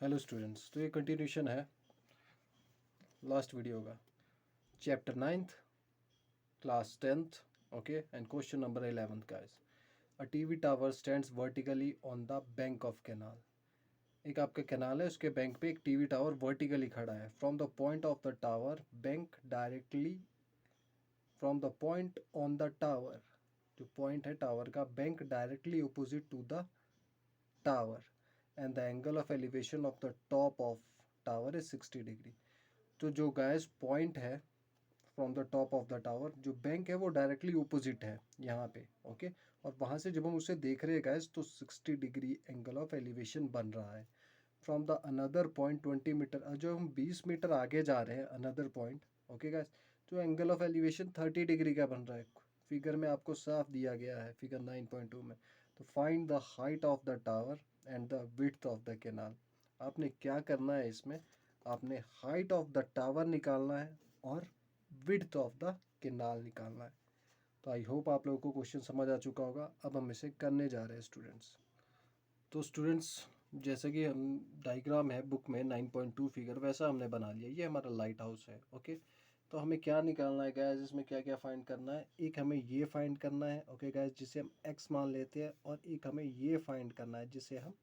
Hello students, तो ये continuation है लास्ट वीडियो का। Chapter 9th, class 10th, okay, and question number 11th guys. A TV tower stands vertically on the bank of canal. एक आपका canal है, उसके bank पे एक टीवी टावर वर्टिकली खड़ा है। From the point of the tower bank directly from the point on the tower, जो point है टावर का, bank directly opposite to the tower and the angle of elevation of the top of tower is 60 degree. तो जो guys point है from the top of the tower, जो bank है वो directly opposite है यहाँ पे, ओके। और वहाँ से जब हम उसे देख रहे हैं गाइस, तो 60 डिग्री एंगल ऑफ एलिवेशन बन रहा है। From the another point 20 meter, जो हम 20 मीटर आगे जा रहे हैं अनदर पॉइंट, ओके गाइस, तो एंगल ऑफ एलिवेशन 30 डिग्री का बन रहा है। फिगर में आपको साफ दिया गया है, फिगर 9.2 में। तो find the height of the tower and the width of the canal. आपने क्या करना है इसमें, आपने हाइट ऑफ द टावर निकालना है और विड्थ ऑफ द कैनाल निकालना है। तो आई होप आप लोगों को क्वेश्चन समझ आ चुका होगा। अब हम इसे करने जा रहे हैं स्टूडेंट्स। तो स्टूडेंट्स, जैसे कि हम डायग्राम है बुक में 9.2 फिगर, वैसा हमने बना लिया। ये हमारा लाइट हाउस है, ओके। तो हमें क्या निकालना है गाइस, इसमें क्या क्या फाइंड करना है। एक हमें ये फाइंड करना है, ओके गाइस, जिसे हम एक्स मान लेते हैं। और एक हमें ये फाइंड करना है जिसे हम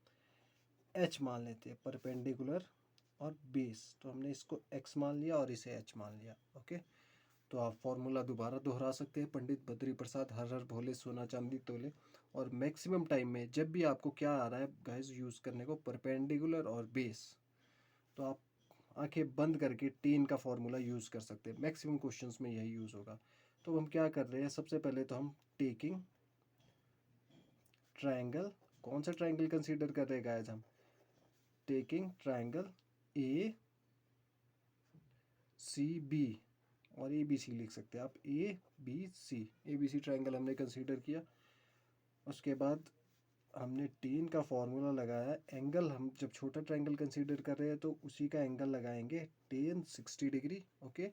एच मान लेते हैं, परपेंडिकुलर और बेस। तो हमने इसको एक्स मान लिया और इसे एच मान लिया, ओके। तो आप फॉर्मूला दोबारा दोहरा सकते हैं, पंडित बद्री प्रसाद हर हर भोले सोना चांदी तोले। और मैक्सिमम टाइम में जब भी आपको क्या आ रहा है गाइस यूज़ करने को, परपेंडिकुलर और बेस, तो आप आंखें बंद करके टेन का फॉर्मूला यूज़ कर सकते हैं। मैक्सिमम क्वेश्चंस में यही यूज़ होगा। तो हम क्या कर रहे हैं, सबसे पहले तो हम टेकिंग ट्रायंगल, कौन सा ट्रायंगल कंसीडर कर रहे हैं गाइस, हम taking triangle A C B, और ए बी सी लिख सकते हैं आप, ए बी सी ट्रायंगल हमने कंसीडर किया। उसके बाद हमने टेन का फॉर्मूला लगाया। एंगल हम जब छोटा ट्रायंगल कंसीडर कर रहे हैं तो उसी का एंगल लगाएंगे, tan 60 degree, okay.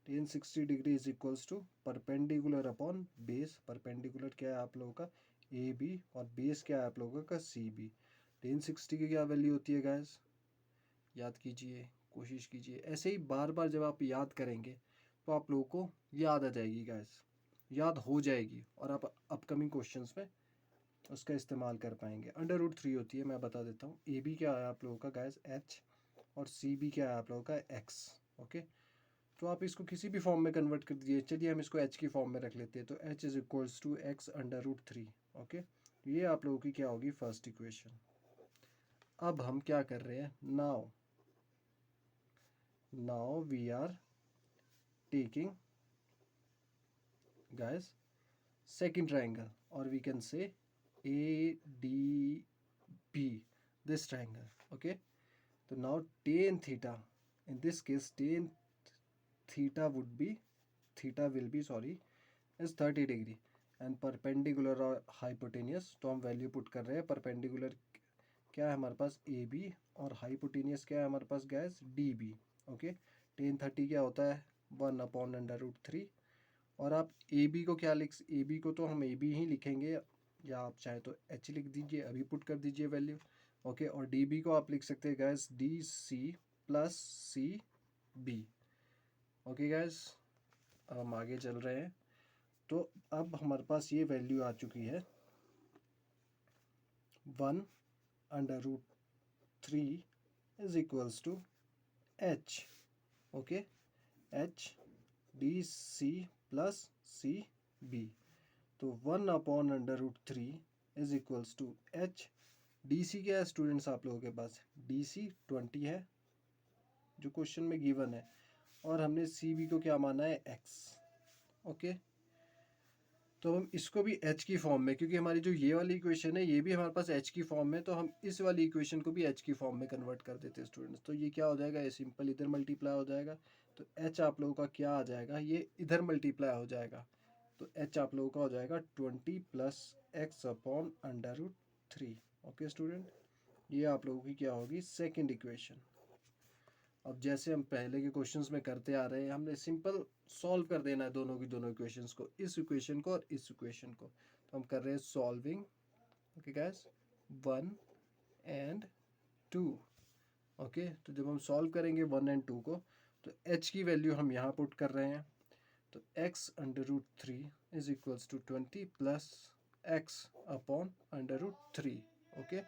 Tan 60 degree is equals to perpendicular upon base. Perpendicular क्या है आप लोगों का, ए बी, और बेस क्या है आप लोगों का, सी बी। टेन 60 की क्या वैल्यू होती है गाइस, याद कीजिए, कोशिश कीजिए। ऐसे ही बार बार जब आप याद करेंगे तो आप लोगों को याद आ जाएगी गाइस, याद हो जाएगी, और आप अपकमिंग क्वेश्चंस में उसका इस्तेमाल कर पाएंगे। अंडर रूट 3 होती है, मैं बता देता हूँ। ए बी क्या है आप लोगों का गाइस, एच, और सी बी क्या है आप लोगों का, एक्स, ओके। तो आप इसको किसी भी फॉर्म में कन्वर्ट कर दीजिए। चलिए हम इसको एच की फॉर्म में रख लेते हैं। तो H is equals to X under root 3, okay. ये आप लोगों की क्या होगी, फर्स्ट इक्वेशन। अब हम क्या कर रहे हैं, now we are taking guys second triangle, or we can say ADB, this triangle, okay. So now tan theta, in this case tan theta will be sorry, is 30 degree and perpendicular और hypotenuse. तो हम value put कर रहे हैं। Perpendicular क्या है हमारे पास, A B, और हाइपोटेनियस क्या है हमारे पास गैस, डी बी, ओके। टेन 30 क्या होता है, 1/√3। और आप ए बी को क्या ए बी को तो हम ए बी ही लिखेंगे, या आप चाहे तो एच लिख दीजिए, अभी पुट कर दीजिए वैल्यू, ओके। और डी बी को आप लिख सकते हैं guys, D C plus C B, okay guys. अब हम आगे चल रहे हैं। तो अब हमारे पास ये वैल्यू आ चुकी है 1/√3 is equals to H, okay, H D C plus C B. तो 1/√3 is equals to H, D C क्या है स्टूडेंट्स आप लोगों के पास, डी सी 20 है जो क्वेश्चन में गिवन है, और हमने सी बी को क्या माना है, एक्स, ओके। तो हम इसको भी एच की फॉर्म में, क्योंकि हमारी जो ये वाली इक्वेशन है ये भी हमारे पास एच की फॉर्म में, तो हम इस वाली इक्वेशन को भी एच की फॉर्म में कन्वर्ट कर देते हैं स्टूडेंट्स। तो ये क्या हो जाएगा, ये सिंपल इधर मल्टीप्लाई हो जाएगा। तो एच आप लोगों का क्या आ जाएगा, ये इधर मल्टीप्लाई हो जाएगा। तो एच आप लोगों का हो जाएगा 20 plus X upon under root 3, okay student. ये आप लोगों की क्या होगी, सेकेंड इक्वेशन। अब जैसे हम पहले के क्वेश्चंस में करते आ रहे हैं, हमने सिंपल सॉल्व कर देना है दोनों की दोनों इक्वेशंस को, इस इक्वेशन को और इस इक्वेशन को। तो हम कर रहे हैं solving, okay guys, 1 and 2। Okay. तो जब हम सॉल्व करेंगे 1 और 2 को, तो h की वैल्यू हम यहाँ पुट कर रहे हैं, तो x√3 is equals to 20 plus x upon √3। Okay.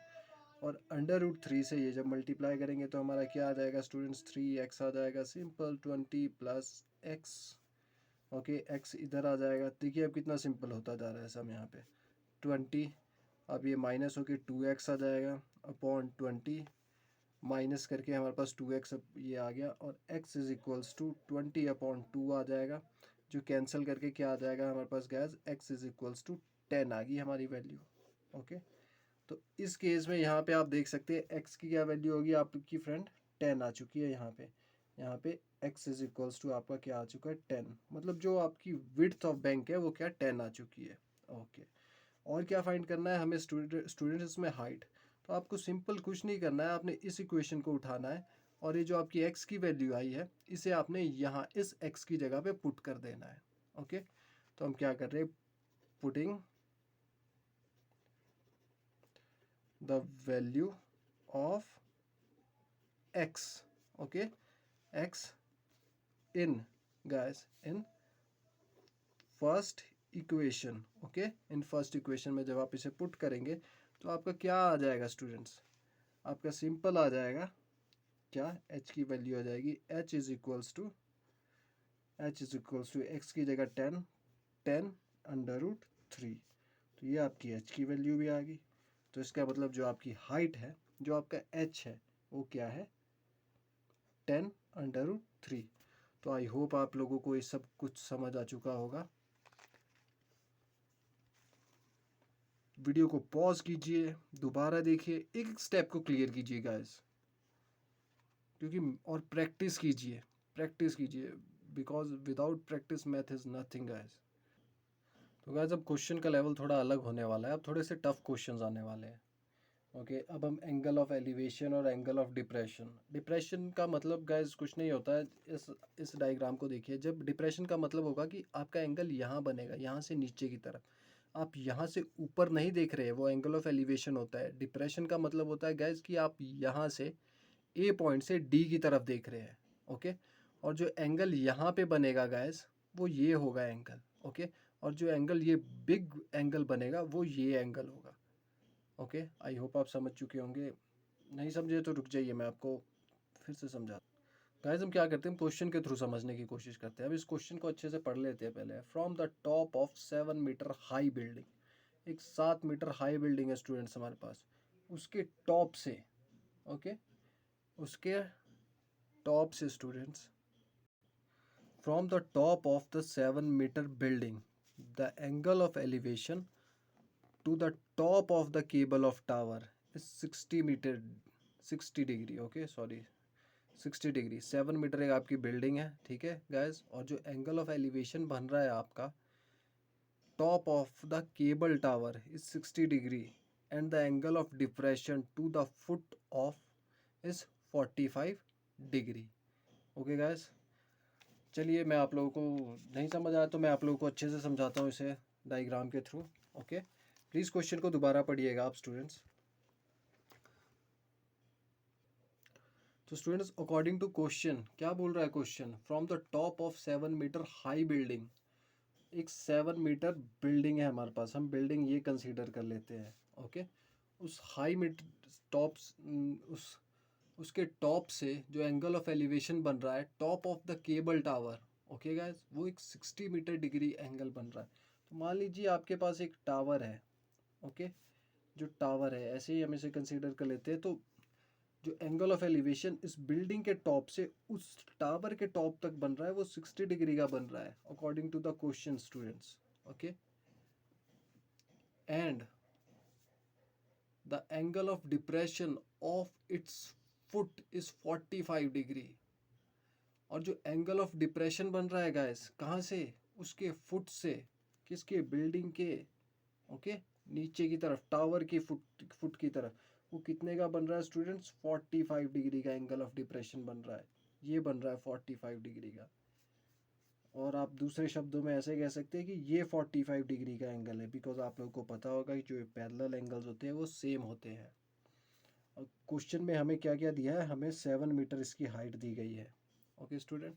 और √3 से ये जब मल्टीप्लाई करेंगे तो हमारा क्या आ जाएगा स्टूडेंट्स, 3x आ जाएगा, simple 20 plus x। Okay, x इधर आ जाएगा। देखिए अब कितना सिंपल होता जा रहा है सब यहाँ पे। 20, अब ये माइनस होके 2x आ जाएगा अपॉन 20, माइनस करके हमारे पास 2x अब ये आ गया, और x is equals to 20 upon 2 आ जाएगा, जो कैंसिल करके क्या आ जाएगा हमारे पास गैस, x इज इक्वल्स टू 10 आ गई हमारी वैल्यू। ओके। तो इस केस में यहाँ पे आप देख सकते हैं x की क्या वैल्यू होगी आपकी फ्रेंड, 10 आ चुकी है यहाँ पे x इज इक्वल्स टू आपका क्या आ चुका है, 10। मतलब जो आपकी विड्थ ऑफ बैंक है वो क्या 10 आ चुकी है। ओके। और क्या फाइंड करना है हमें स्टूडेंट्स में, हाइट। तो आपको सिंपल कुछ नहीं करना है, आपने इस इक्वेशन को उठाना है और ये जो आपकी x की वैल्यू आई है इसे आपने यहाँ इस x की जगह पे पुट कर देना है। ओके। तो हम क्या कर रहे हैं, putting the value of x, okay, x in guys in first equation. Okay, in first equation में जब आप इसे पुट करेंगे तो आपका क्या आ जाएगा स्टूडेंट्स, आपका सिंपल आ जाएगा क्या, h की वैल्यू आ जाएगी h is equals to x की जगह 10 √3। तो ये आपकी h की वैल्यू भी आ गई। तो इसका मतलब जो आपकी हाइट है, जो आपका h है, वो क्या है, 10√3। तो आई होप आप लोगों को ये सब कुछ समझ आ चुका होगा। वीडियो को पॉज कीजिए, दोबारा देखिए, एक एक स्टेप को क्लियर कीजिए गाइस, क्योंकि और प्रैक्टिस कीजिए because without practice math is nothing guys. तो गाइस अब क्वेश्चन का लेवल थोड़ा अलग होने वाला है, अब थोड़े से टफ क्वेश्चंस आने वाले हैं। ओके, अब हम एंगल ऑफ एलिवेशन और एंगल ऑफ डिप्रेशन का मतलब गाइस कुछ नहीं होता है। इस डायग्राम को देखिए, जब डिप्रेशन का मतलब होगा कि आपका एंगल यहाँ बनेगा, यहाँ से नीचे की तरफ, आप यहाँ से ऊपर नहीं देख रहे हैं, वो एंगल ऑफ एलिवेशन होता है। डिप्रेशन का मतलब होता है गैस कि आप यहाँ से ए पॉइंट से डी की तरफ देख रहे हैं। ओके। और जो एंगल यहाँ पे बनेगा गैस, वो ये होगा एंगल। ओके। और जो एंगल ये बिग एंगल बनेगा वो ये एंगल होगा। ओके, आई होप आप समझ चुके होंगे। नहीं समझे तो रुक जाइए, मैं आपको फिर से समझा। गाइस हम क्या करते हैं, क्वेश्चन के थ्रू समझने की कोशिश करते हैं। अब इस क्वेश्चन को अच्छे से पढ़ लेते हैं पहले। From the top of 7 metre high building, एक 7 मीटर हाई बिल्डिंग है स्टूडेंट्स हमारे पास, उसके टॉप से, ओके, उसके टॉप से students, from the top of the 7 meter building the angle of elevation to the top of the cable of tower is 60 degree. Okay, sorry, 60 degree. 7 meter एक आपकी building है, ठीक है गाइज, और जो एंगल ऑफ एलिवेशन बन रहा है आपका top of the cable tower is 60 degree and the angle of depression to the foot of is 45 degree. Okay guys, चलिए मैं आप लोगों को नहीं समझ आया तो मैं आप लोगों को अच्छे से समझाता हूँ इसे डायग्राम के थ्रू। ओके, प्लीज़ क्वेश्चन को दोबारा पढ़िएगा आप स्टूडेंट्स। तो स्टूडेंट्स अकॉर्डिंग टू क्वेश्चन क्या बोल रहा है question, from the top of 7 metre high building, एक 7 मीटर बिल्डिंग है हमारे पास, हम बिल्डिंग ये कंसीडर कर लेते हैं। ओके, उस हाई मीटर टॉप, उस उसके टॉप से जो एंगल ऑफ एलिवेशन बन रहा है top of the cable tower, okay guys, वो एक 60 मीटर डिग्री एंगल बन रहा है। तो मान लीजिए आपके पास एक टावर है। ओके, जो टावर है ऐसे ही हम इसे कंसीडर कर लेते हैं। तो जो एंगल ऑफ एलिवेशन इस बिल्डिंग के टॉप से उस टावर के टॉप तक बन रहा है वो 60 डिग्री का बन रहा है according to the question students. Okay, and the angle of depression of its foot is 45 degree. और जो एंगल ऑफ डिप्रेशन बन रहा है गाइस, कहाँ से, उसके फुट से, किसके, बिल्डिंग के, ओके, नीचे की तरफ, टावर की फुट की तरफ, वो कितने का बन रहा है स्टूडेंट्स, 45 डिग्री का एंगल ऑफ डिप्रेशन बन रहा है। ये बन रहा है 45 डिग्री का। और आप दूसरे शब्दों में ऐसे कह सकते हैं कि ये 45 डिग्री का एंगल है, बिकॉज आप लोगों को पता होगा कि जो पैरेलल एंगल्स होते हैं वो सेम होते हैं। क्वेश्चन में हमें क्या क्या दिया है, हमें 7 मीटर इसकी हाइट दी गई है। ओके स्टूडेंट,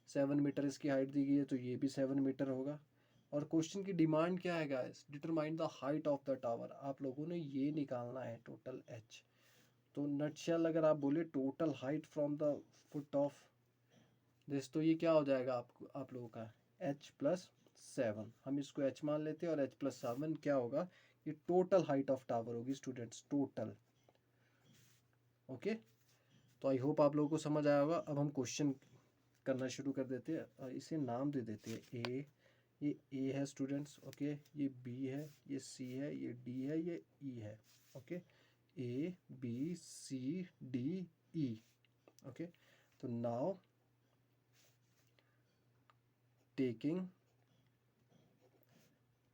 7 मीटर इसकी हाइट दी गई है, तो ये भी 7 मीटर होगा। और क्वेश्चन की डिमांड क्या है guys, determine the height of the tower. आप लोगों ने ये निकालना है टोटल एच। तो नटशेल अगर आप बोले total height from the foot of this, तो ये क्या हो जाएगा आप लोगों का h+7। हम इसको h मान लेते हैं और h+7 क्या होगा, ये टोटल हाइट ऑफ टावर होगी स्टूडेंट्स, टोटल। ओके, तो आई होप आप लोगों को समझ आया होगा। अब हम क्वेश्चन करना शुरू कर देते हैं। इसे नाम दे देते हैं ए, ये ए है स्टूडेंट्स। ओके, ये बी है, ये सी है, ये डी है, ये ई है। Okay, A B C D E. Okay, तो नाउ टेकिंग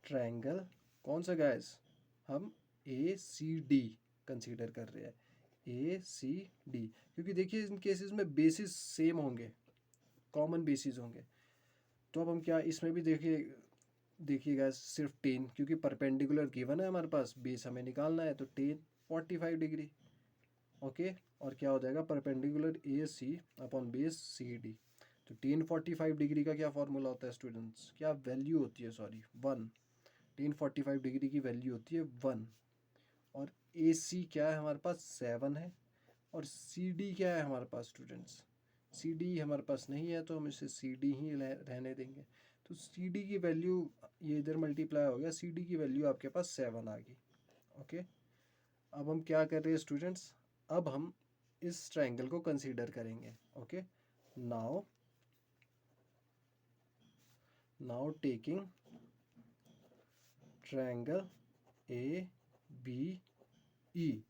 ट्रायंगल, कौन सा गाइस, हम ए सी डी कंसीडर कर रहे हैं, ए सी डी, क्योंकि देखिए इन केसेस में बेसिस सेम होंगे, कॉमन बेसिस होंगे। तो अब हम क्या इसमें भी देखिए गाइस, सिर्फ 10, क्योंकि परपेंडिकुलर गिवन है हमारे पास, बेस हमें निकालना है, तो 10 45 डिग्री। ओके, और क्या हो जाएगा, perpendicular A C upon base C D. तो 10 45 डिग्री का क्या फॉर्मूला होता है स्टूडेंट्स, क्या वैल्यू होती है, सॉरी 1। 10 45 डिग्री की वैल्यू होती है 1। और ए सी क्या है हमारे पास, 7 है। और सी डी क्या है हमारे पास स्टूडेंट्स, सी डी हमारे पास नहीं है, तो हम इसे सी डी ही रहने देंगे। तो सी डी की वैल्यू, ये इधर मल्टीप्लाई हो गया, सी डी की वैल्यू आपके पास 7 आ गई। ओके, अब हम क्या कर रहे हैं स्टूडेंट्स, अब हम इस ट्रायंगल को कंसीडर करेंगे। Okay, now taking triangle A B E,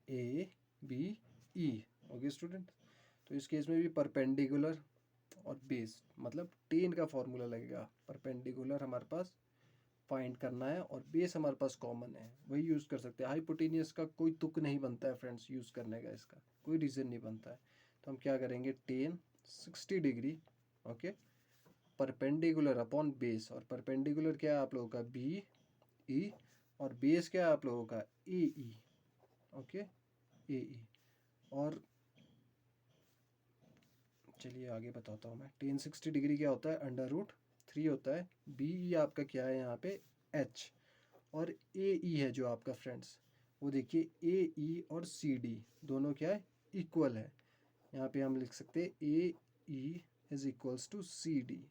A B E. Okay student, तो इस केस में भी परपेंडिकुलर और बेस, मतलब 10 का फॉर्मूला लगेगा। परपेंडिकुलर हमारे पास फाइंड करना है और बेस हमारे पास कॉमन है, वही यूज़ कर सकते हैं। हाइपोटेनियस का कोई तुक नहीं बनता है फ्रेंड्स यूज़ करने का, इसका कोई रीज़न नहीं बनता है। तो हम क्या करेंगे, 10 60 degree. Okay, perpendicular upon base, और परपेंडिकुलर क्या है आप लोगों का, बी ई, और बेस क्या है आप लोगों का, ए ई। ओके, ए ई। और चलिए आगे बताता हूँ मैं। 10 60 डिग्री क्या होता है, √3 होता है। बी ई आपका क्या है यहाँ पे, एच। और ए ई है जो आपका फ्रेंड्स, वो देखिए ए ई और सी डी दोनों क्या है, इक्वल है। यहाँ पे हम लिख सकते हैं A E is equals to C D.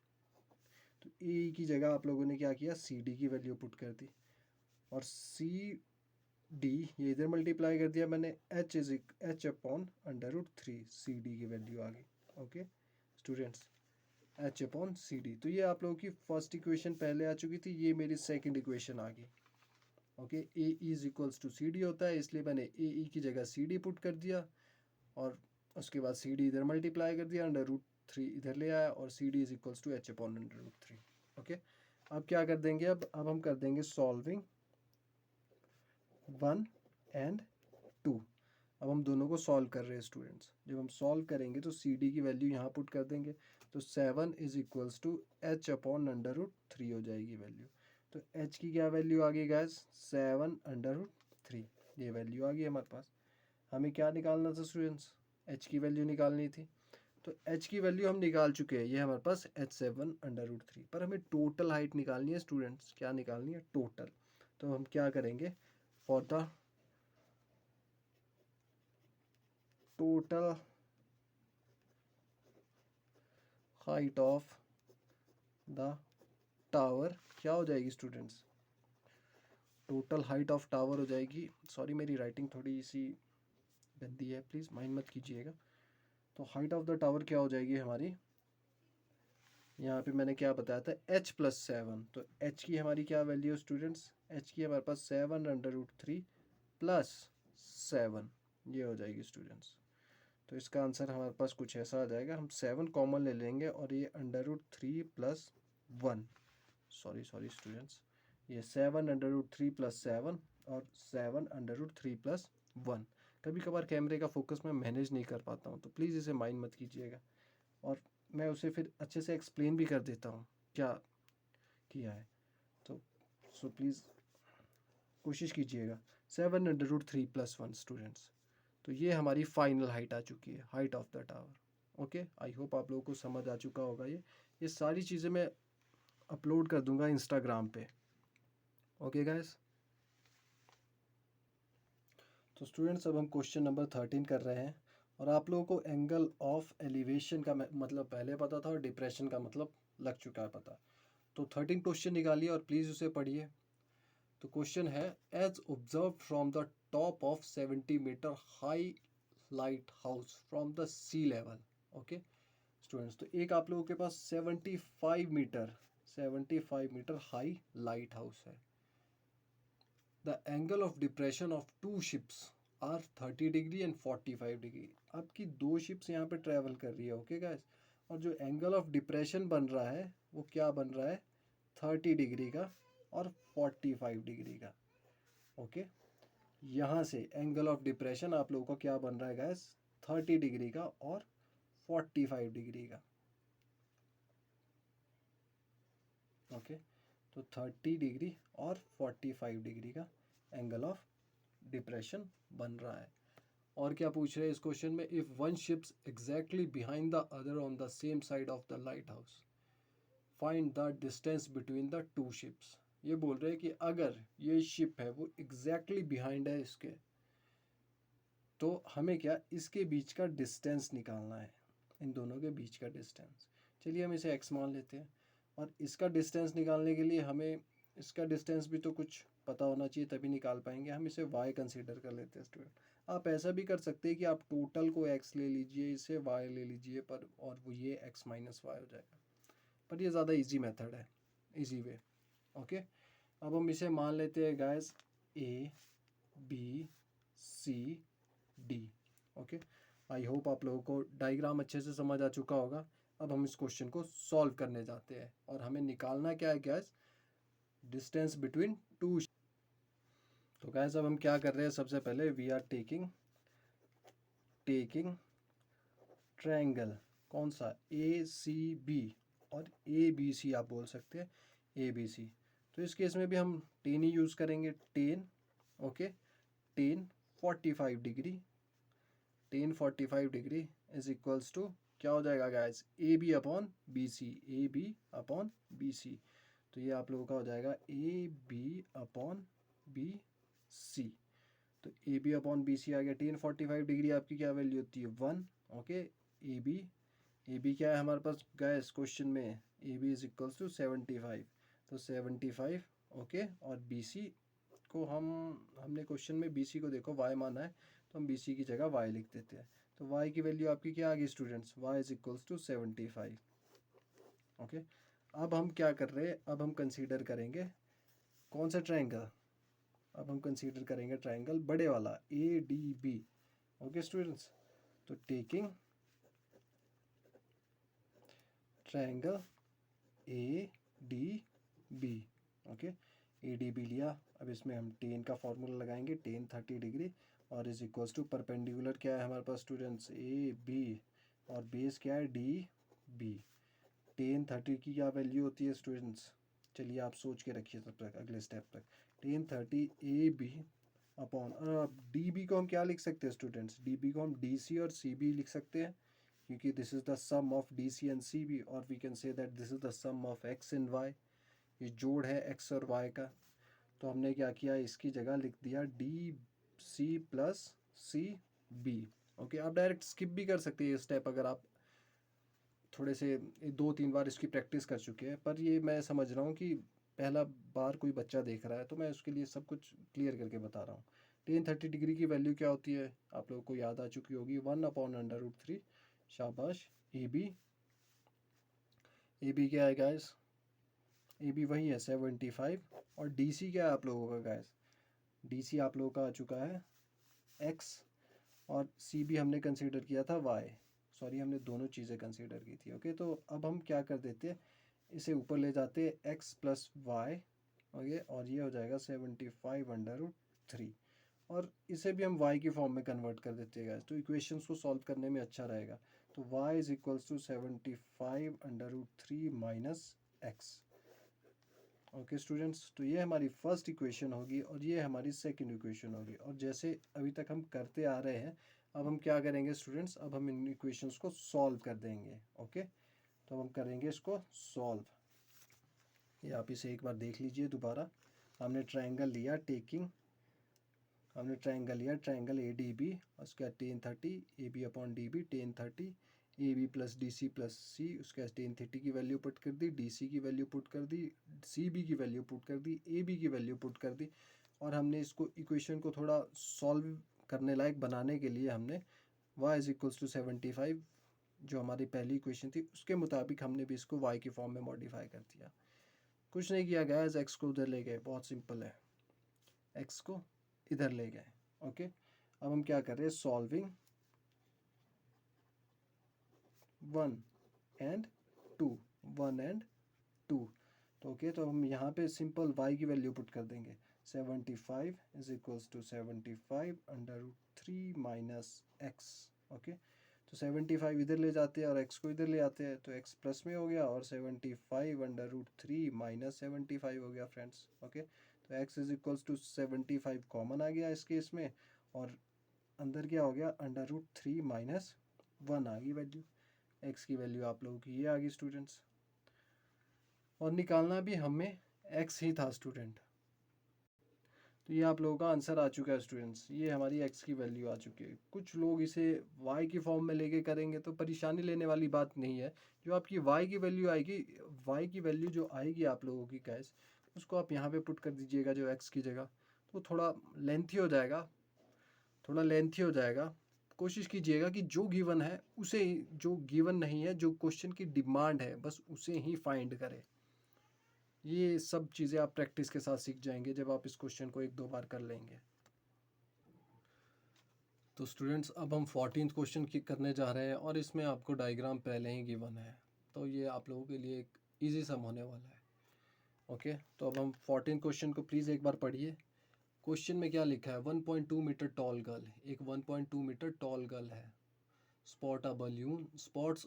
तो ए ई की जगह आप लोगों ने क्या किया, सी डी की वैल्यू पुट कर दी, और सी डी ये इधर मल्टीप्लाई कर दिया मैंने, एच अपॉन √3 सी डी की वैल्यू आ गई। Okay students, H upon C D. तो ये आप लोगों की फर्स्ट इक्वेशन पहले आ चुकी थी, ये मेरी सेकंड इक्वेशन आ गई। Okay, A is equals to C D होता है, इसलिए मैंने ए ई की जगह सी डी पुट कर दिया, और उसके बाद सी डी इधर मल्टीप्लाई कर दिया, √3 इधर ले आया, और C D is equals to H upon √3। Okay, अब क्या कर देंगे, अब हम कर देंगे सॉल्विंग 1 एंड 2। अब हम दोनों को सॉल्व कर रहे हैं स्टूडेंट्स। जब हम सॉल्व करेंगे तो सी डी की वैल्यू यहाँ पुट कर देंगे, तो 7 is equals to H upon √3 हो जाएगी वैल्यू। तो एच की क्या वैल्यू आ गई गैस, 7 √3, ये वैल्यू आ गई हमारे पास। हमें क्या निकालना था स्टूडेंट्स, एच की वैल्यू निकालनी थी। तो एच की वैल्यू हम निकाल चुके हैं, ये हमारे पास h7 √3। पर हमें टोटल हाइट निकालनी है स्टूडेंट्स, क्या निकालनी है, टोटल। तो हम क्या करेंगे, for the total height of the tower क्या हो जाएगी students, total height of tower हो जाएगी, सॉरी मेरी राइटिंग थोड़ी सी गंदी है, प्लीज़ माइंड मत कीजिएगा। तो हाइट ऑफ द टावर क्या हो जाएगी हमारी, यहाँ पे मैंने क्या बताया था, h+7। तो h की हमारी क्या वैल्यू है स्टूडेंट्स, h की हमारे पास 7 √3 + 7, ये हो जाएगी स्टूडेंट्स। तो इसका आंसर हमारे पास कुछ ऐसा आ जाएगा, हम 7 कॉमन ले लेंगे, और ये √3 + 1, सॉरी स्टूडेंट्स, ये 7 √3 + 7, और 7 √3 + 1। कभी कभार कैमरे का फोकस मैं मैनेज नहीं कर पाता हूँ, तो प्लीज़ इसे माइंड मत कीजिएगा, और मैं उसे फिर अच्छे से एक्सप्लेन भी कर देता हूँ क्या किया है। तो सो प्लीज़ कोशिश कीजिएगा। 7√3 + 1 स्टूडेंट्स। तो ये हमारी फाइनल हाइट आ चुकी है, height of the tower. Okay, I hope आप लोगों को समझ आ चुका होगा। ये सारी चीज़ें मैं अपलोड कर दूंगा इंस्टाग्राम पे। ओके गाइस, तो स्टूडेंट्स अब हम क्वेश्चन नंबर 13 कर रहे हैं। और आप लोगों को एंगल ऑफ एलिवेशन का मतलब पहले पता था और डिप्रेशन का मतलब लग चुका है पता। तो 13 क्वेश्चन निकालिए और प्लीज़ उसे पढ़िए। तो क्वेश्चन है, as observe from the top of 70 metre high lighthouse from the sea level. Okay students, तो एक आप लोगों के पास 75 मीटर हाई लाइट हाउस है। The angle of depression of two ships are 30 degree and 45 degree. आपकी दो ships यहाँ पे ट्रैवल कर रही है। ओके गाइस, और जो एंगल ऑफ डिप्रेशन बन रहा है वो क्या बन रहा है, 30 डिग्री का और 45 डिग्री का। ओके, यहाँ से एंगल ऑफ डिप्रेशन आप लोगों का क्या बन रहा है गाइस, 30 डिग्री का और 45 डिग्री का। ओके, तो 30 डिग्री और 45 डिग्री का एंगल ऑफ डिप्रेशन बन रहा है। और क्या पूछ रहे हैं इस क्वेश्चन में, if one ships exactly behind the other on the same side of the light house, find the distance between the two ships. ये बोल रहे हैं कि अगर ये शिप है वो एग्जैक्टली बिहाइंड है इसके, तो हमें क्या इसके बीच का डिस्टेंस निकालना है, इन दोनों के बीच का डिस्टेंस। चलिए हम इसे x मान लेते हैं। और इसका डिस्टेंस निकालने के लिए हमें इसका डिस्टेंस भी तो कुछ पता होना चाहिए, तभी निकाल पाएंगे। हम इसे y कंसीडर कर लेते हैं स्टूडेंट। आप ऐसा भी कर सकते हैं कि आप टोटल को x ले लीजिए, इसे y ले लीजिए, पर और वो ये x - y हो जाएगा। पर ये ज़्यादा इजी मेथड है, इजी वे। ओके, अब हम इसे मान लेते हैं guys A B C D। Okay, I hope आप लोगों को डायग्राम अच्छे से समझ आ चुका होगा। अब हम इस क्वेश्चन को सॉल्व करने जाते हैं और हमें निकालना क्या है गैस, डिस्टेंस बिटवीन टू। तो गैस अब हम क्या कर रहे हैं, सबसे पहले वी आर टेकिंग ट्रायंगल, कौन सा, ACB और ABC आप बोल सकते हैं, ABC। तो इस केस में भी हम टेन ही यूज़ करेंगे, tan. Okay, tan 45 degree, tan 45 degree is equals to क्या हो जाएगा guys, AB upon BC, AB upon BC। तो ये आप लोगों का हो जाएगा AB अपॉन BC। तो AB अपॉन BC आ गया। टेन 45 डिग्री आपकी क्या वैल्यू होती है, 1। ओके, AB क्या है हमारे पास गाइस क्वेश्चन में, AB इज इक्वल्स टू 75। तो 75 ओके, और BC को हमने क्वेश्चन में BC को देखो y माना है, तो हम BC की जगह y लिख देते हैं। तो y की वैल्यू आपकी क्या आ गई students, y is equals to 75। Okay, अब हम क्या कर रहे हैं, अब हम कंसीडर करेंगे कौन सा ट्रायंगल, अब हम कंसीडर करेंगे ट्रायंगल बड़े वाला ADB। ओके स्टूडेंट्स, तो taking triangle ADB। Okay, ADB लिया। अब इसमें हम टेन का फॉर्मूला लगाएंगे, टेन 30 डिग्री और इज इक्वल्स टू परपेंडिकुलर क्या है हमारे पास स्टूडेंट्स, AB और बेस क्या है DB। टेन 30 की क्या वैल्यू होती है स्टूडेंट्स, चलिए आप सोच के रखिए तब तक अगले स्टेप तक। टेन 30 AB अपॉन, और अब DB को हम क्या लिख सकते हैं स्टूडेंट्स, DB को हम DC और CB लिख सकते हैं, क्योंकि this is the sum of DC and CB, और we can say that this is the sum of X and Y। ये जोड़ है X और Y का। तो हमने क्या किया, इसकी जगह लिख दिया DC प्लस CB। ओके, आप डायरेक्ट स्किप भी कर सकते हैं ये स्टेप अगर आप थोड़े से 2-3 बार इसकी प्रैक्टिस कर चुके हैं, पर ये मैं समझ रहा हूँ कि पहला बार कोई बच्चा देख रहा है, तो मैं उसके लिए सब कुछ क्लियर करके बता रहा हूँ। टेन 30 डिग्री की वैल्यू क्या होती है आप लोगों को याद आ चुकी होगी, 1/√3। शाबाश। AB क्या है गाइस, AB वही है 75। और DC क्या है आप लोगों का गाइस, DC आप लोगों का आ चुका है X, और CB हमने कंसीडर किया था Y। सॉरी, हमने दोनों चीज़ें कंसीडर की थी। ओके, तो अब हम क्या कर देते हैं, इसे ऊपर ले जाते हैं X प्लस Y। ओके, और ये हो जाएगा 75/√3, और इसे भी हम y की फॉर्म में कन्वर्ट कर देते हैं गाइस, तो इक्वेशंस को सॉल्व करने में अच्छा रहेगा। तो y is equals to 75/√3 minus x। Okay students, तो ये हमारी फर्स्ट इक्वेशन होगी और ये हमारी सेकंड इक्वेशन होगी। और जैसे अभी तक हम करते आ रहे हैं, अब हम क्या करेंगे स्टूडेंट्स, अब हम इन इक्वेशंस को सॉल्व कर देंगे। ओके, तो हम करेंगे इसको सॉल्व। ये आप इसे एक बार देख लीजिए दोबारा। हमने ट्रायंगल लिया ट्रायंगल ए डी बी, उसका tan 30 A B upon D B tan 30 A B plus D C plus C, उसके टेन 30 की वैल्यू पुट कर दी, डी सी की वैल्यू पुट कर दी, सी बी की वैल्यू पुट कर दी, ए बी की value put कर दी। और हमने इसको इक्वेशन को थोड़ा सॉल्व करने लायक बनाने के लिए हमने y इज इक्वल्स टू 75 जो हमारी पहली इक्वेशन थी उसके मुताबिक हमने भी इसको y की फॉर्म में मॉडिफाई कर दिया। कुछ नहीं किया गया, x को उधर ले गए, बहुत सिंपल है, x को इधर ले गए। ओके, अब हम क्या कर रहे हैं, सॉल्विंग 1 एंड 2। तो ओके, तो हम यहाँ पे सिंपल y की वैल्यू पुट कर देंगे। 75 is equals to 75 under root 3 minus x. Okay, तो 75 इधर ले जाते हैं और x को इधर ले आते हैं, तो x प्लस में हो गया और 75 अंडर रूट 3 माइनस 75 हो गया फ्रेंड्स। ओके, तो x is equals to 75 common आ गया इस केस में, और अंदर क्या हो गया, अंडर रूट 3 माइनस 1 आ गई वैल्यू। x की वैल्यू आप लोगों की ये आ गई स्टूडेंट्स, और निकालना भी हमें x ही था स्टूडेंट। तो ये आप लोगों का आंसर आ चुका है स्टूडेंट्स, ये हमारी x की वैल्यू आ चुकी है। कुछ लोग इसे y की फॉर्म में लेके करेंगे तो परेशानी लेने वाली बात नहीं है। जो आपकी y की वैल्यू आएगी, y की वैल्यू जो आएगी आप लोगों की गैस, उसको आप यहाँ पे पुट कर दीजिएगा जो x की जगह। तो थोड़ा लेंथी हो जाएगा, कोशिश कीजिएगा कि जो गिवन है उसे ही, जो गिवन नहीं है, जो क्वेश्चन की डिमांड है बस उसे ही फाइंड करें। ये सब चीज़ें आप प्रैक्टिस के साथ सीख जाएंगे जब आप इस क्वेश्चन को एक दो बार कर लेंगे। तो स्टूडेंट्स, अब हम 14th क्वेश्चन की करने जा रहे हैं और इसमें आपको डायग्राम पहले ही गिवन है, तो ये आप लोगों के लिए एक ईजी सम होने वाला है। ओके, तो अब हम 14th क्वेश्चन को प्लीज़ एक बार पढ़िए। क्वेश्चन में क्या लिखा है, 1.2 मीटर टॉल गर्ल, एक 1.2 मीटर टॉल गर्ल है, spots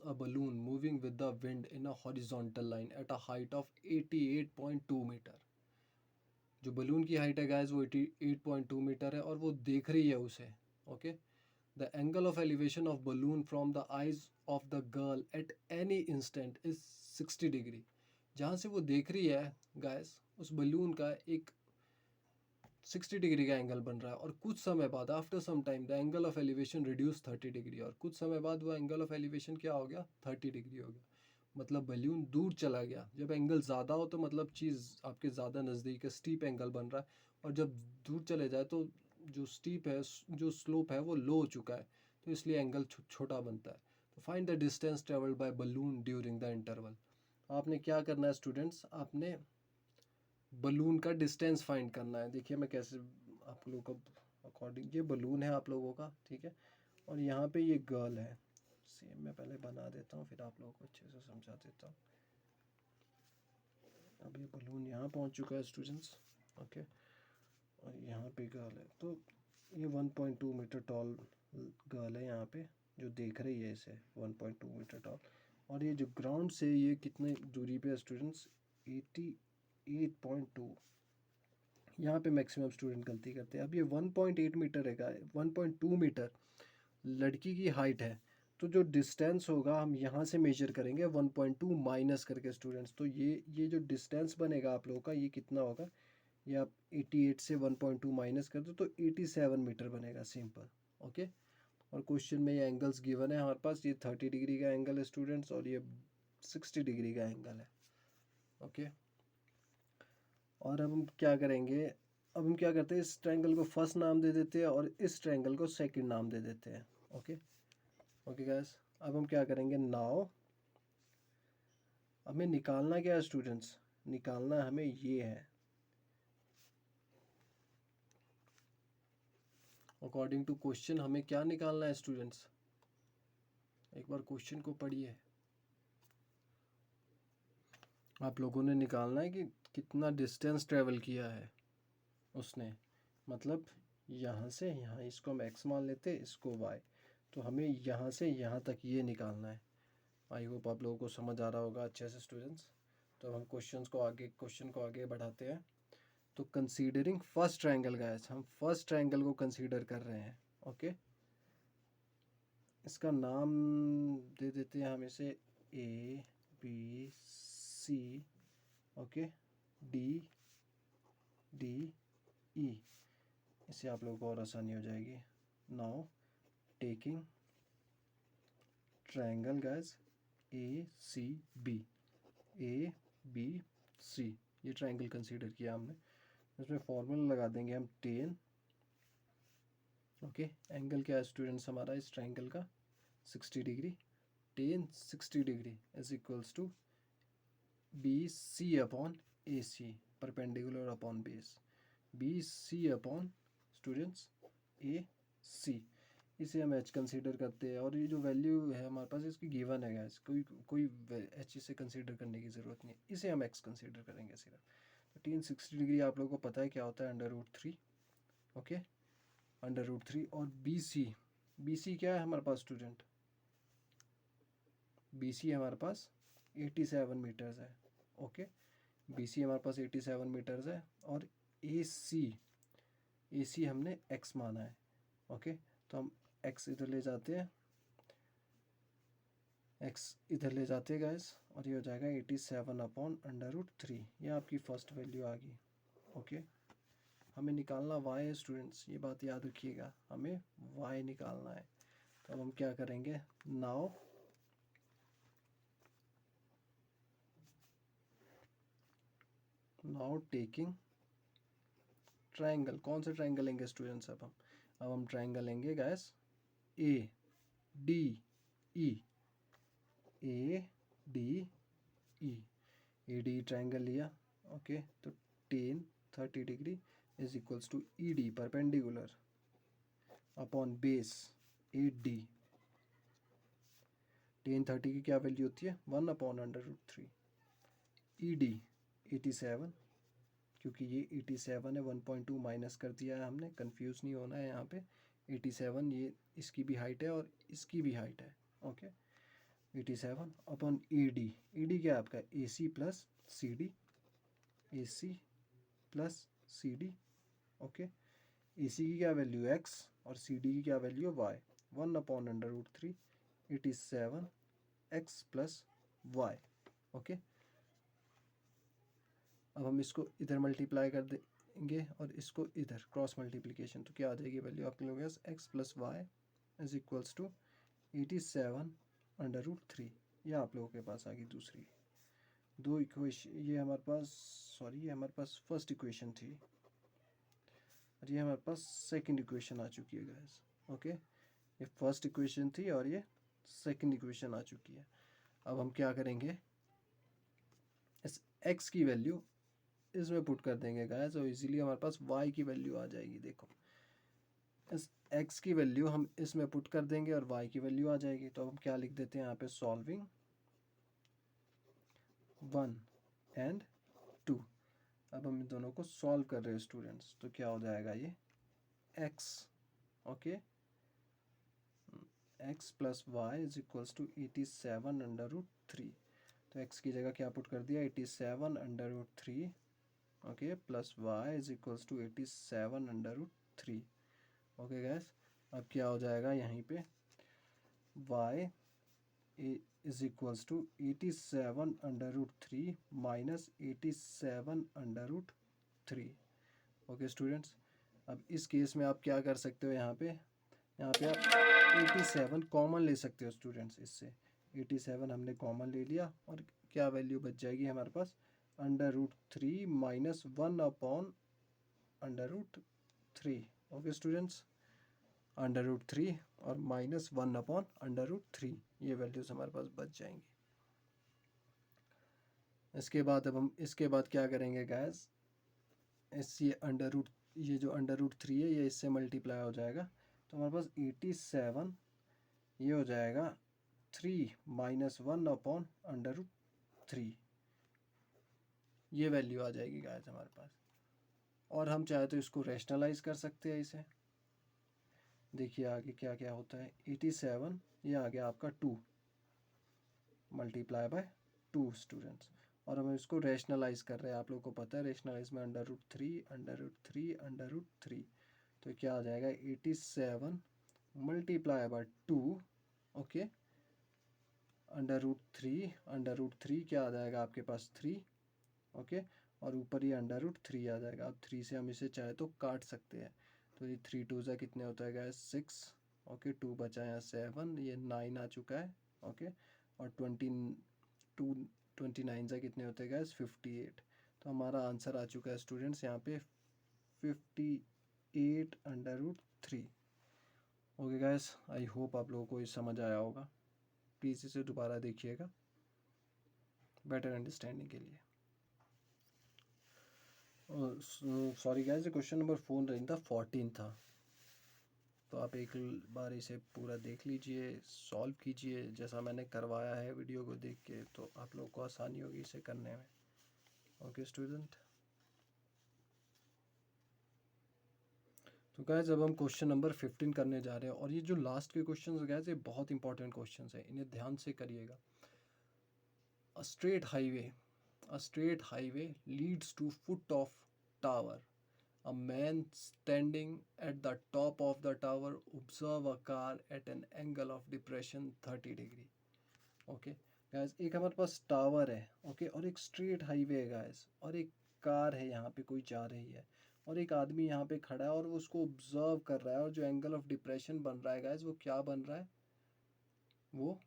a balloon moving with the wind in a horizontal line at a height of 88.2 metre. जो बलून की हाइट है गाइस वो 88.2 मीटर है और वो देख रही है उसे। Okay, the angle of elevation of balloon from the eyes of the girl at any instant is 60 degree. जहाँ से वो देख रही है गाइस, उस बलून का एक 60 डिग्री का एंगल बन रहा है, और कुछ समय बाद after some time the angle of elevation reduce 30 degree, और कुछ समय बाद वो एंगल ऑफ एलिवेशन क्या हो गया, 30 डिग्री हो गया। मतलब बलून दूर चला गया। जब एंगल ज़्यादा हो तो मतलब चीज़ आपके ज़्यादा नज़दीक है, स्टीप एंगल बन रहा है, और जब दूर चले जाए तो जो स्टीप है, जो स्लोप है वो लो हो चुका है, तो इसलिए एंगल छोटा बनता है। तो find the distance travelled by balloon during the interval. आपने क्या करना है स्टूडेंट्स, आपने बलून का डिस्टेंस फाइंड करना है। देखिए मैं कैसे आप लोगों को अकॉर्डिंग, ये बलून है आप लोगों का, ठीक है, और यहाँ पे ये गर्ल है। सेम मैं पहले बना देता हूँ फिर आप लोगों को अच्छे से समझा देता हूँ। अब ये बलून यहाँ पहुँच चुका है स्टूडेंट्स। ओके, और यहाँ पे गर्ल है, तो ये 1.2 मीटर टॉल गर्ल है यहाँ पे जो देख रही है इसे, 1.2 मीटर टॉल। और ये जो ग्राउंड से ये कितने दूरी पे है स्टूडेंट्स, 88.2। यहाँ पे मैक्सिमम स्टूडेंट गलती करते हैं। अब ये 1.8 मीटर है, 1.2 मीटर लड़की की हाइट है, तो जो डिस्टेंस होगा हम यहाँ से मेजर करेंगे 1.2 माइनस करके स्टूडेंट्स। तो ये जो डिस्टेंस बनेगा आप लोगों का, ये कितना होगा, ये आप 88 से 1.2 माइनस कर दो तो 87 मीटर बनेगा, सिंपल। ओके, और क्वेश्चन में ये एंगल्स गिवन है हमारे पास, ये 30 डिग्री का एंगल है स्टूडेंट्स और ये 60 डिग्री का एंगल है। ओके, और अब हम क्या करेंगे, अब हम क्या करते हैं, इस ट्रायंगल को फर्स्ट नाम दे देते हैं और इस ट्रायंगल को सेकंड नाम दे देते हैं। ओके ओके गाइस, अब हम क्या करेंगे, नाउ हमें निकालना क्या है स्टूडेंट्स, निकालना हमें ये है, अकॉर्डिंग टू क्वेश्चन हमें क्या निकालना है स्टूडेंट्स, एक बार क्वेश्चन को पढ़िए। आप लोगों ने निकालना है कि कितना डिस्टेंस ट्रेवल किया है उसने, मतलब यहाँ से यहाँ, इसको हम x मान लेते हैं, इसको y, तो हमें यहाँ से यहाँ तक ये निकालना है। आई होप आप लोगों को समझ आ रहा होगा अच्छे से स्टूडेंट्स। तो हम क्वेश्चन को आगे बढ़ाते हैं। तो कंसीडरिंग फर्स्ट ट्रायंगल गाइस, हम फर्स्ट ट्रायंगल को कंसीडर कर रहे हैं। ओके, इसका नाम दे देते हैं हम इसे A B C, okay, D D E. इससे आप लोगों को और आसानी हो जाएगी। Now taking triangle guys A C B, A B C, ये ट्रायंगल कंसीडर किया हमने। इसमें फॉर्मूला लगा देंगे हम टेन। ओके, एंगल क्या है स्टूडेंट्स हमारा इस ट्रायंगल का? 60 degree. Tan 60 degree is equals to B C upon A C, perpendicular upon base, B C upon students A C. इसे हम एच कंसीडर करते हैं, और ये जो वैल्यू है हमारे पास इसकी गिवन है गाइस, कोई एच इसे कंसीडर करने की ज़रूरत नहीं है, इसे हम एक्स कंसीडर करेंगे सिर्फ। तो टेन 60 डिग्री आप लोगों को पता है क्या होता है, √3। ओके, √3। और बी सी क्या है हमारे पास स्टूडेंट? बी सी हमारे पास 87 मीटर्स है। ओके, बी सी हमारे पास 87 मीटर्स है, और ए सी हमने एक्स माना है। ओके, तो हम एक्स इधर ले जाते हैं, एक्स इधर ले जाते हैं गाइस, और ये हो जाएगा 87 अपॉन √3। ये आपकी फर्स्ट वैल्यू आ गई। ओके, हमें निकालना y है स्टूडेंट्स, ये बात याद रखिएगा, हमें y निकालना है। तो अब हम क्या करेंगे? नाउ टेकिंग ट्रायंगल, कौन सा ट्रायंगल लेंगे स्टूडेंट्स? अब हम ट्रायंगल लेंगे guys A D E, A D E, A D triangle लिया। ओके, तो tan 30 degree is equals to E D, perpendicular upon base A D. Tan 30 की क्या वैल्यू होती है? 1 अपॉन √3। ई डी 87, क्योंकि ये 87 है, 1.2 माइनस कर दिया है हमने, कंफ्यूज नहीं होना है यहाँ पे। 87 ये इसकी भी हाइट है और इसकी भी हाइट है। ओके, 87 अपॉन ई डी क्या है आपका? A C plus C D, A C plus C D. Okay, A C की क्या वैल्यू? एक्स, और सी डी की क्या वैल्यू? वाई। 1 अपॉन √3, 87 एक्स प्लस वाई। ओके, अब हम इसको इधर मल्टीप्लाई कर देंगे और इसको इधर क्रॉस मल्टीप्लिकेशन, तो क्या आ जाएगी वैल्यू आपके लोगों के? X plus y is equals to 87 √3। ये आप लोगों के पास आ गई दूसरी दो इक्वेशन। ये हमारे पास, सॉरी, ये हमारे पास फर्स्ट इक्वेशन थी, और ये हमारे पास सेकंड इक्वेशन आ चुकी है गाइस। ओके, ये फर्स्ट इक्वेशन थी और ये सेकंड इक्वेशन आ चुकी है। अब हम क्या करेंगे? इस x की वैल्यू इसमें पुट कर देंगे गाइस, और इजीली हमारे पास y की वैल्यू आ जाएगी। देखो, इस x की वैल्यू हम इसमें पुट कर देंगे और y की वैल्यू आ जाएगी। तो अब हम क्या लिख देते हैं यहाँ पे? Solving 1 and 2। अब हम इन दोनों को सॉल्व कर रहे हैं स्टूडेंट्स, तो क्या हो जाएगा ये? x, okay, x plus y is equals to 87 √3। तो x की जगह क्या पुट कर दिया? 87 √3, okay, plus y is equals to 87 √3। Okay guys, अब क्या हो जाएगा यहीं पे? y is equals to 87 √3 minus 87 √3। Okay students, अब इस केस में आप क्या कर सकते हो? यहाँ पे आप 87 कॉमन ले सकते हो स्टूडेंट्स। इससे 87 हमने कॉमन ले लिया, और क्या वैल्यू बच जाएगी हमारे पास? √3 माइनस 1 अपॉन √3। ओके स्टूडेंट्स, √3 और माइनस 1 अपॉन √3, ये वैल्यूज़ हमारे पास बच जाएंगी। इसके बाद अब हम इसके बाद क्या करेंगे गैस? ये जो √3 है ये इससे मल्टीप्लाई हो जाएगा, तो हमारे पास 87 ये हो जाएगा 3 माइनस 1 अपॉन √3, ये वैल्यू आ जाएगी गाइस हमारे पास। और हम चाहे तो इसको रैशनलाइज कर सकते हैं इसे। देखिए आगे क्या क्या होता है। 87 ये आ गया आपका 2 मल्टीप्लाई बाय 2 स्टूडेंट्स, और हम इसको रैशनलाइज कर रहे हैं। आप लोगों को पता है रैशनलाइज में √3 √3 √3, तो क्या आ जाएगा 87 मल्टीप्लाई बाय 2, ओके, √3 क्या आ जाएगा आपके पास 3, ओके, और ऊपर ये √3 आ जाएगा। अब 3 से हम इसे चाहे तो काट सकते हैं, तो ये 3 2 ज़ा कितने होता है 6, ओके, 2 बचा यहाँ 7, ये 9 आ चुका है, ओके, और 29 ज़ा कितने होते हैं 58। तो हमारा आंसर आ चुका है स्टूडेंट्स यहाँ पे 58 √3। ओके गाइस, आई होप आप लोगों को ये समझ आया होगा। प्लीज़ इसे दोबारा देखिएगा बेटर अंडरस्टैंडिंग के लिए। सॉरी गाइस, क्वेश्चन नंबर 4 नहीं था, 14 था, तो आप एक बार इसे पूरा देख लीजिए, सॉल्व कीजिए जैसा मैंने करवाया है वीडियो को देख के, तो आप लोगों को आसानी होगी इसे करने में। ओके स्टूडेंट, तो गाइस अब हम क्वेश्चन नंबर 15 करने जा रहे हैं, और ये जो लास्ट के क्वेश्चंस गाइस ये बहुत इंपॉर्टेंट क्वेश्चंस हैं, इन्हें ध्यान से करिएगा। A straight highway leads to foot of tower. A man standing at the top of the tower observe a car at an angle of depression 30 degree. Okay guys, एक हमारे पास tower है, okay, और एक स्ट्रेट हाईवे है guys, और एक car है यहाँ पे कोई जा रही है, और एक आदमी यहाँ पे खड़ा है और वो उसको ऑब्जर्व कर रहा है, और जो एंगल ऑफ डिप्रेशन बन रहा है गाइस वो क्या बन रहा है, वो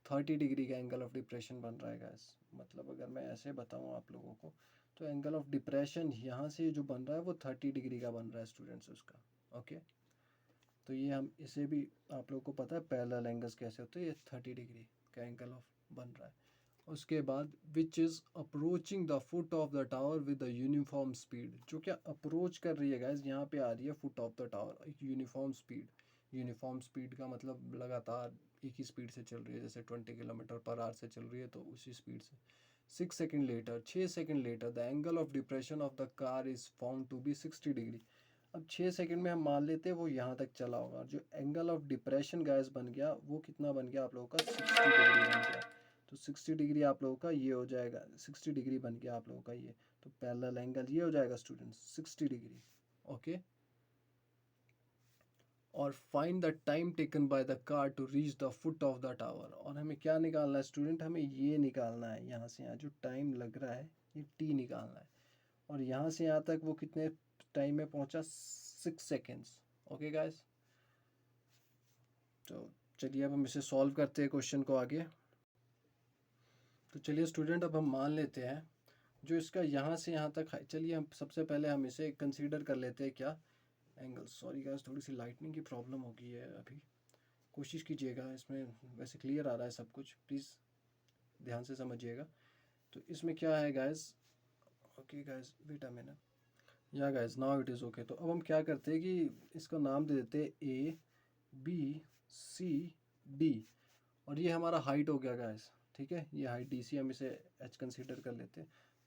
30 डिग्री का एंगल ऑफ डिप्रेशन बन रहा है गाइस। मतलब अगर मैं ऐसे बताऊँ आप लोगों को, तो एंगल ऑफ डिप्रेशन यहाँ से जो बन रहा है वो 30 डिग्री का बन रहा है स्टूडेंट्स उसका, ओके। तो ये हम इसे भी, आप लोगों को पता है पैरेलल एंगल्स कैसे होते हैं, ये 30 डिग्री का एंगल ऑफ बन रहा है। उसके बाद which is approaching the foot of the tower with the uniform speed, जो क्या अप्रोच कर रही है गाइज, यहाँ पे आ रही है फुट ऑफ द टावर एक यूनिफॉर्म स्पीड। यूनिफॉर्म स्पीड का मतलब लगातार एक ही स्पीड से चल रही है, जैसे 20 किलोमीटर पर आवर से चल रही है, तो उसी स्पीड से। 6 second later, 6 second later, the angle of depression of the car is found to be 60 degree. अब 6 सेकेंड में हम मान लेते हैं वो यहाँ तक चला होगा, जो एंगल ऑफ डिप्रेशन गैस बन गया वो कितना बन गया आप लोगों का 60 डिग्री बन गया। तो 60 डिग्री आप लोगों का ये हो जाएगा, 60 डिग्री बन गया आप लोगों का ये, तो पैरेलल एंगल ये हो जाएगा स्टूडेंट्स 60 डिग्री, ओके। और find the time taken by the car to reach the foot of the tower, और हमें क्या निकालना है स्टूडेंट, हमें ये निकालना है, यहाँ से यहाँ जो टाइम लग रहा है ये टी निकालना है, और यहाँ से यहाँ तक वो कितने टाइम में पहुँचा 6 सेकेंड्स, ओके गाइस। तो चलिए अब हम इसे सॉल्व करते हैं क्वेश्चन को आगे। तो चलिए स्टूडेंट अब हम मान लेते हैं जो इसका यहाँ से यहाँ तक, चलिए हम सबसे पहले हम इसे कंसीडर कर लेते हैं क्या एंगल। सॉरी गाइस, थोड़ी सी लाइटनिंग की प्रॉब्लम हो गई है अभी, कोशिश कीजिएगा, इसमें वैसे क्लियर आ रहा है सब कुछ, प्लीज़ ध्यान से समझिएगा। तो इसमें क्या है guys, okay guys wait a minute, yeah guys now it is okay. तो अब हम क्या करते हैं कि इसका नाम दे देते हैं ABCD, और ये हमारा हाइट हो गया गाइस, ठीक है, ये हाइट DC हम इसे H कंसीडर कर लेते हैं।